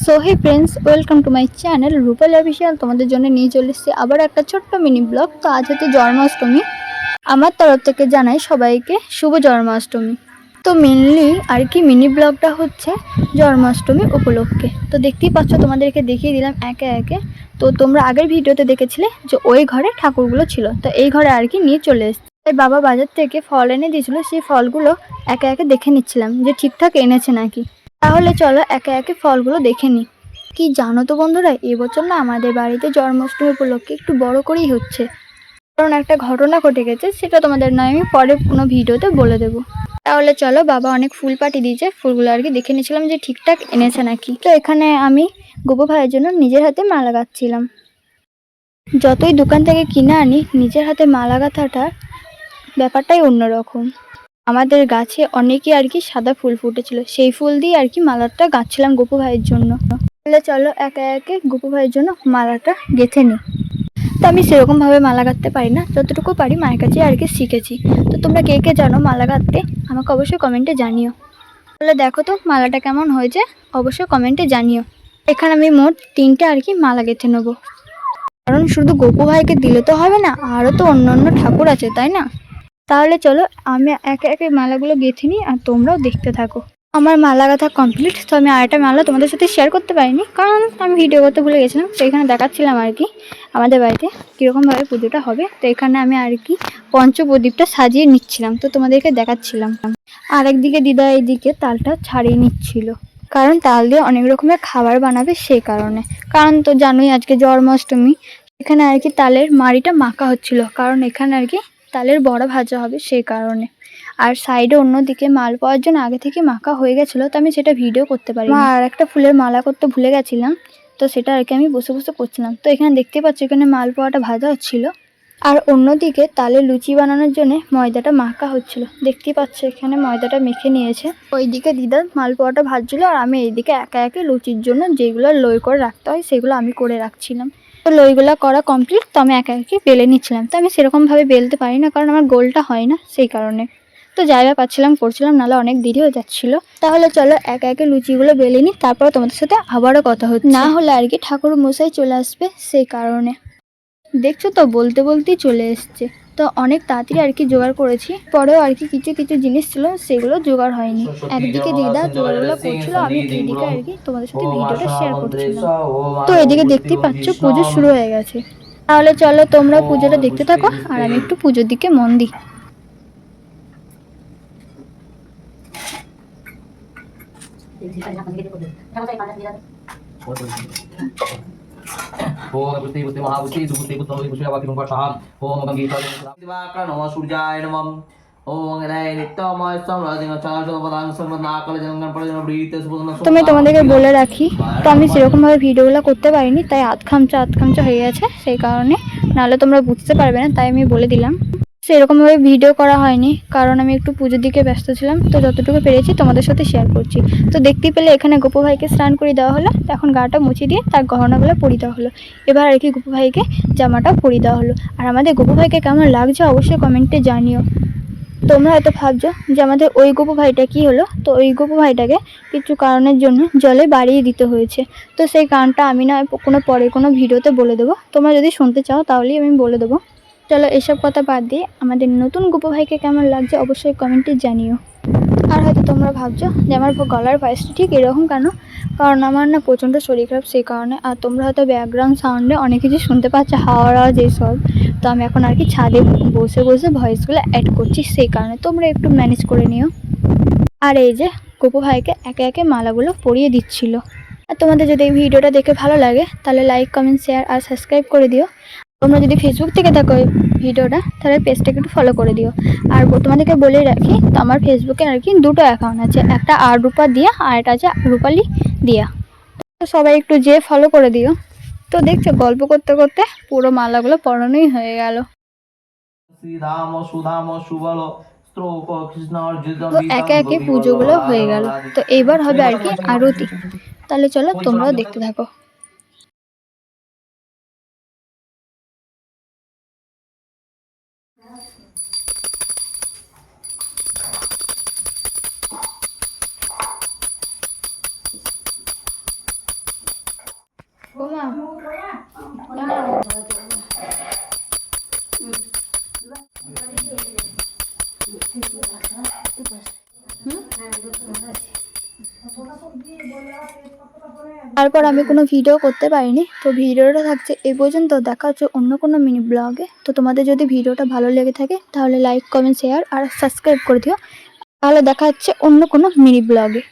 So hey friends, welcome to my channel Rupali official. তোমাদের জন্য নিয়ে চলে এসেছি আবার একটা ছোট্ট মিনি ব্লগ। তো আজ হচ্ছে জন্মাষ্টমী। আমার তরফ থেকে জানাই সবাইকে শুভ জন্মাষ্টমী। তো মেনলি আর কি মিনি ব্লগটা হচ্ছে জন্মাষ্টমী উপলক্ষে। তো দেখতেই পাচ্ছ, তোমাদেরকে দেখিয়ে দিলাম একে একে। তো তোমরা আগের ভিডিওতে দেখেছিলে যে ওই ঘরে ঠাকুরগুলো ছিল, তো এই ঘরে আর কি নিয়ে চলে এসেছি। তাই বাবা বাজার থেকে ফল এনে দিয়েছিল, সেই ফলগুলো একে একে দেখে নিচ্ছিলাম যে ঠিকঠাক এনেছে নাকি। তাহলে চলো একে একে ফলগুলো দেখে নিই। কি জানো তো বন্ধুরা, এবছর না আমাদের বাড়িতে জন্মাষ্টমী উপলক্ষে একটু বড় করেই হচ্ছে। কারণ একটা ঘটনা ঘটে গেছে, সেটা তোমাদের নয় আমি পরে কোনো ভিডিওতে বলে দেবো। তাহলে চলো, বাবা অনেক ফুল পাঠিয়ে দিয়েছে, ফুলগুলো আর কি দেখে নিয়েছিলাম যে ঠিকঠাক এনেছে নাকি। তো এখানে আমি গোপু ভাইয়ের জন্য নিজের হাতে মালা গাঁথছিলাম। যতই দোকান থেকে কিনে আনি, নিজের হাতে মালা গাঁথাটার ব্যাপারটাই অন্যরকম। আমাদের গাছে অনেকই আর কি সাদা ফুল ফুটেছিল, সেই ফুল দিয়ে আর কি মালাটা গাঁথছিলাম গোপু ভাইয়ের জন্য। তাহলে চলো একে একে গোপু ভাইয়ের জন্য মালাটা গেঁথে নিই। তো আমি সেরকমভাবে মালা গাঁথতে পারি না, যতটুকু পারি মায়ের কাছে আর কি শিখেছি। তো তোমরা কে কে জানো মালা গাঁথতে, আমাকে অবশ্যই কমেন্টে জানিও। তাহলে দেখো তো মালাটা কেমন হয়েছে, অবশ্যই কমেন্টে জানিও। এখানে আমি মোট 3টে আর কি মালা গেঁথে নেবো, কারণ শুধু গোপু ভাইকে দিলে তো হবে না, আরও তো অন্য অন্য ঠাকুর আছে, তাই না? তাহলে চলো আমি একে একে মালাগুলো গেঁথে নিই, আর তোমরাও দেখতে থাকো। আমার মালা গাঁথা কমপ্লিট। তো আমি আরেকটা মালা তোমাদের সাথে শেয়ার করতে পারিনি, কারণ আমি ভিডিও করতে ভুলে গেছিলাম। তো এখানে দেখাচ্ছিলাম আর কি আমাদের বাড়িতে কীরকমভাবে পুজোটা হবে। তো এখানে আমি আর কি পঞ্চপ্রদীপটা সাজিয়ে নিচ্ছিলাম, তো তোমাদেরকে দেখাচ্ছিলাম। আর একদিকে দিদা এইদিকে তালটা ছাড়িয়ে নিচ্ছিল, কারণ তাল দিয়ে অনেক রকমের খাবার বানাবে সেই কারণে। কারণ তো জানোই আজকে জন্মাষ্টমী। এখানে আর কি তালের মাড়িটা মাখা হচ্ছিল, কারণ এখানে আর কি তালের বড়া ভাজা হবে সেই কারণে। আর সাইডে অন্যদিকে মাল পাওয়ার জন্য আগে থেকে মাখা হয়ে গেছিলো, তো আমি সেটা ভিডিও করতে পারি। আর একটা ফুলের মালা করতে ভুলে গেছিলাম, তো সেটা আর কি আমি বসে বসে করছিলাম। তো এখানে দেখতে পাচ্ছি এখানে মাল পাওয়াটা ভাজা হচ্ছিল, আর অন্যদিকে তালের লুচি বানানোর জন্য ময়দাটা মাখা হচ্ছিল। দেখতেই পাচ্ছ এখানে ময়দাটা মেখে নিয়েছে। ওইদিকে দিদা মাল পাওয়াটা ভাজছিল, আর আমি এইদিকে একা একে লুচির জন্য যেগুলো লই করে রাখতে হয় সেগুলো আমি করে রাখছিলাম। তো লইগুলো করা কমপ্লিট, তো আমি একা একে বেলে নিচ্ছিলাম। তো আমি সেরকমভাবে বেলতে পারি না, কারণ আমার গোলটা হয় না সেই কারণে। তো জায়গা পাচ্ছিলাম করছিলাম, নাহলে অনেক দেরি হয়ে যাচ্ছিল। তাহলে চলো একে একে লুচিগুলো বেলে নিই, তারপর তোমাদের সাথে আবারও কথা হচ্ছে। না হলে আর কি ঠাকুর মশাই চলে আসবে সেই কারণে। দেখছো তো বলতে বলতেই চলে এসছে। তো অনেক তাড়াতাড়ি আর কি জোগাড় করেছি, পরেও আর কি কিছু কিছু জিনিস ছিল সেগুলো জোগাড় হয়নি। একদিকে দিদা জোগাড়গুলো করছিল, আমি এইদিকে আর কি তোমাদের সাথে ভিডিওটা শেয়ার করছিলাম। তো এদিকে দেখতেই পাচ্ছ পুজো শুরু হয়ে গেছে। তাহলে চলো তোমরা পুজোটা দেখতে থাকো, আর আমি একটু পুজোর দিকে মন দিই। ओम बुद्धि बुद्धि महाबुद्धि सुबुद्धि बुद्धि बुद्धि वाक्य मुखाम ओम गंगीता दिवाकर नमः सूर्याय नमः ओम गणाय नित्यमय समराजिन चार्ज पदांग सर्वनाकल जंगन प्रजन ब्रीत सुबुद्धि তুমি তোমাদেরকে বলে রাখি, তো আমি সেরকমভাবে ভিডিওগুলো করতে পারিনি, তাই আধ খামচা হয়ে গেছে সেই কারণে। নাহলে তোমরা বুঝতে পারবে না, তাই আমি বলে দিলাম। সেরকমভাবে ভিডিও করা হয়নি, কারণ আমি একটু পুজোর দিকে ব্যস্ত ছিলাম। তো যতটুকু পেরেছি তোমাদের সাথে শেয়ার করছি। তো দেখতেই পেলে এখানে গোপু ভাইকে স্নান করে দেওয়া হলো, এখন গাটা মুছে দিয়ে তার গহনাগুলো পরিয়ে দেওয়া হলো। এবার আর কি গোপু ভাইকে জামাটাও পরিয়ে দেওয়া হলো। আর আমাদের গোপু ভাইকে কেমন লাগছে অবশ্যই কমেন্টে জানিও। তোমরা হয়তো ভাবছো যে আমাদের ওই গোপু ভাইটা কি হলো। তো ওই গোপু ভাইটাকে কিছু কারণের জন্য জলে বাড়িয়ে দিতে হয়েছে। তো সেই কারণটা আমি না পরে কোনো ভিডিওতে বলে দেবো। তোমরা যদি শুনতে চাও তাহলেই আমি বলে দেবো। চলো এসব কথা বাদ দিয়ে আমাদের নতুন গোপু ভাইকে কেমন লাগছে অবশ্যই কমেন্টে জানিও। আর হয়তো তোমরা ভাবছো যে আমার গলার ভয়েসটা ঠিক এরকম কেন, কারণ আমার না প্রচণ্ড শরীর খারাপ সেই কারণে। আর তোমরা হয়তো ব্যাকগ্রাউন্ড সাউন্ডে অনেক কিছু শুনতে পাচ্ছ, হাওয়া আওয়াজ এইসব। তো আমি এখন আর কি ছাদে বসে বসে ভয়েসগুলো অ্যাড করছি সেই কারণে, তোমরা একটু ম্যানেজ করে নিও। আর এই যে গোপু ভাইকে একে একে মালাগুলো পরিয়ে দিচ্ছিল। আর তোমাদের যদি এই ভিডিওটা দেখে ভালো লাগে তাহলে লাইক কমেন্ট শেয়ার আর সাবস্ক্রাইব করে দিও। তোমরা যদি ফেসবুক থেকে দেখো এই ভিডিওটা তাহলে পেজটাকে একটু ফলো করে দিও। আর তোমাদেরকে বলে রাখি, তো আমার ফেসবুকে আর কি 2টো অ্যাকাউন্ট আছে, একটা আর রূপা দিয়া আর একটা আছে রূপালী দিয়া। তো সবাই একটু যেয়ে ফলো করে দিও। তো দেখছো গল্প করতে করতে পুরো মালাগুলো পরানোই হয়ে গেল। শ্রীরাম সুধাম সুবল স্ত্রোক কৃষ্ণ অর্জিত তো একে একে পুজোগুলো হয়ে গেল। তো এইবার হবে আর কি আরতি। তাহলে চলো তোমরাও দেখতে থাকো। তারপর আমি কোনো ভিডিও করতে পারিনি, তো ভিডিওটা থাকছে এই পর্যন্ত। দেখা হচ্ছে অন্য কোনো মিনি ব্লগে। তো তোমাদের যদি ভিডিওটা ভালো লেগে থাকে তাহলে লাইক, কমেন্ট, শেয়ার আর সাবস্ক্রাইব করে দিও। তাহলে দেখা হচ্ছে অন্য কোনো মিনি ব্লগে।